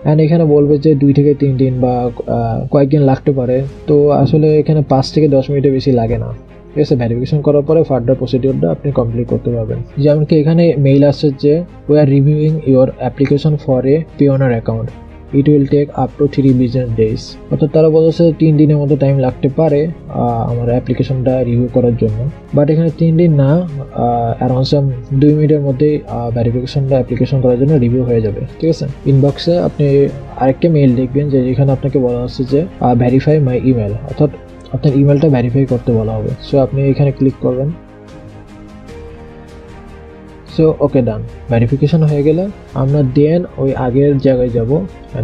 And এখানে বলবে যে 2 থেকে 3 দিন বা কয়েকদিন লাগতে পারে। তো আসলে এখানে 5 থেকে 10 মিনিটের বেশি লাগে না। ঠিক আছে, ভেরিফিকেশন করার পরে ফার্দার প্রসিডিওরটা আপনি কমপ্লিট করতে পারবেন। যেমন কি এখানে মেইল আসছে যে we are reviewing your application for a Payoneer account, it will take up to 3 business days. অর্থাৎ তারা বলছে 3 দিনের মতো টাইম লাগতে পারে আমার অ্যাপ্লিকেশনটা রিভিউ করার জন্য। বাট এখানে 3 দিন না, অ্যারাউন্ড সাম 2 মিনিটের মধ্যেই ভেরিফিকেশনটা অ্যাপ্লিকেশন করার জন্য রিভিউ হয়ে যাবে। ঠিক আছে, ইনবক্সে আপনি আরেকটা মেইল দেখবেন যে যেখানে আপনাকে বলা হচ্ছে যে ভেরিফাই মাই ইমেল, অর্থাৎ আপনার ইমেলটা ভেরিফাই করতে বলা হবে। সো আপনি এখানে ক্লিক করবেন। সো ওকে, ডান। ভেরিফিকেশন হয়ে গেলে আমরা দেন ওই আগের জায়গায় যাব,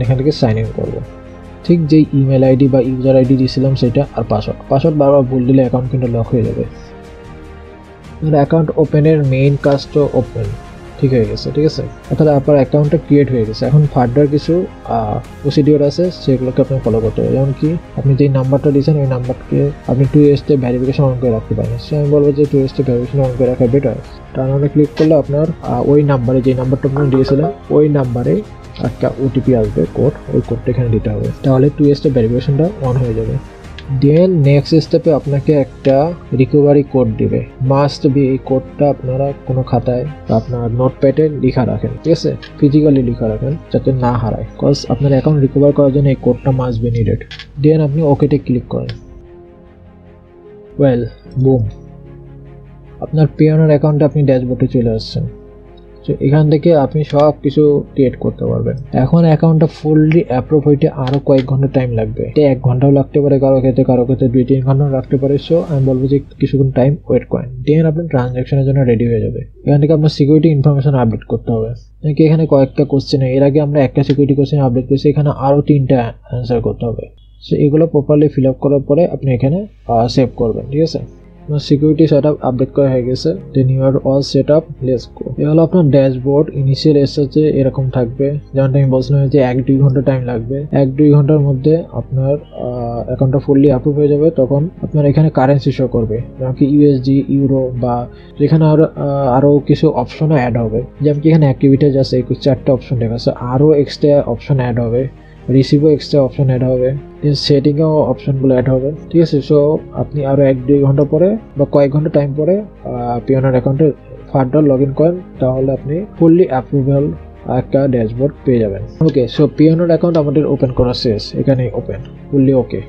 এখান থেকে সাইন ইন করবো। ঠিক যেই ইমেল আইডি বা ইউজার আইডি দিয়েছিলাম সেটা, আর পাসওয়ার্ড বারবার ভুল দিলে অ্যাকাউন্ট কিন্তু লক হয়ে যাবে। অ্যাকাউন্ট ওপেনের মেইন কাজটা ওপেন ঠিক হয়ে গেছে। ঠিক আছে, অর্থাৎ আপনার অ্যাকাউন্টটা ক্রিয়েট হয়ে গেছে। এখন ফার্দার কিছু প্রসিডিওর আছে, সেগুলোকে আপনি ফলো করতে হবে। যেমন কি আপনি যেই নাম্বারটা দিয়েছেন ওই নাম্বারকে আপনি 2 স্টেপ ভেরিফিকেশন অন করে রাখতে পারেন। সো আমি বলবো যে 2 স্টেপ ভেরিফিকেশন অন করে রাখা বেটার। তার মানে ক্লিক করলে আপনার ওই নাম্বারে, যে নাম্বারটা আপনি দিয়েছিলেন ওই নাম্বারে একটা ওটিপি আসবে, কোড, ওই কোডটা এখানে দিতে হবে, তাহলে 2 স্টেপ ভেরিফিকেশনটা অন হয়ে যাবে। দেন নেক্সট স্টেপে আপনাকে একটা রিকভারি কোড দিবে, মাস্ট বি। এই কোডটা আপনারা কোনো খাতায় বা আপনার নোটপ্যাডে লিখা রাখেন। ঠিক আছে, ফিজিক্যালি লিখা রাখেন যাতে না হারায়, কজ আপনার অ্যাকাউন্ট রিকভার করার জন্য এই কোডটা মাস্ট বি নিডেড। দেন আপনি ওকেতে ক্লিক করেন। ওয়েল, বুম, আপনার পিওনার অ্যাকাউন্টে আপনি ড্যাশবোর্ডে চলে আসছেন। তো এখান থেকে আপনি সব কিছু ক্রিয়েট করতে পারবেন। এখন অ্যাকাউন্টটা ফুললি অ্যাপ্রুভ হইতে আরও কয়েক ঘন্টা টাইম লাগবে। 1 ঘন্টাও লাগতে পারে কারো ক্ষেত্রে 2-3 ঘন্টাও লাগতে পারে। সো আমি বলবো যে কিছুক্ষণ টাইম ওয়েট করেন, দেন আপনার ট্রানজ্যাকশনের জন্য রেডি হয়ে যাবে। এখান থেকে আপনার সিকিউরিটি ইনফরমেশন আপডেট করতে হবে। এখানে কয়েকটা কোশ্চেন, এর আগে আমরা একটা সিকিউরিটি কোশ্চেন আপডেট করেছি, এখানে আরও 3টা অ্যান্সার করতে হবে। সো এগুলো প্রপারলি ফিল আপ করার পরে আপনি এখানে সেভ করবেন। ঠিক আছে, সিকিউরিটি সেট আপ আপডেট করা হয়ে গেছে। Then you are all set up, let's go. এ হলো আপনার ড্যাশবোর্ড। ইনিশিয়াল এসেছে এরকম থাকবে, যেমনটা আমি বলছিলাম যে 1-2 ঘন্টা টাইম লাগবে। 1-2 ঘন্টার মধ্যে আপনার অ্যাকাউন্টটা ফুললি অ্যাপ্রুভ হয়ে যাবে। তখন আপনার এখানে কারেন্সি শো করবে, যেমন কি ইউএসডি, ইউরো, বা এখানে আরও কিছু অপশনও অ্যাড হবে। যেমন কি এখানে অ্যাক্টিভিটিজ আছে 4টা অপশন দেখা আছে, আরও এক্সট্রা অপশন অ্যাড হবে, রিসিভও এক্সট্রা অপশন অ্যাড হবে, সেটিংয়েও অপশনগুলো অ্যাড হবে। ঠিক আছে, সো আপনি আরও 1-2 ঘন্টা পরে বা কয়েক ঘন্টা টাইম পরে পিওনার অ্যাকাউন্টে ফার্দার লগ ইন করেন, তাহলে আপনি ফুললি অ্যাপ্রুভাল একটা ড্যাশবোর্ড পেয়ে যাবেন। ওকে, সো পিওনার অ্যাকাউন্ট আমাদের ওপেন করা শেষ, এখানে ওপেন, ফুললি ওকে।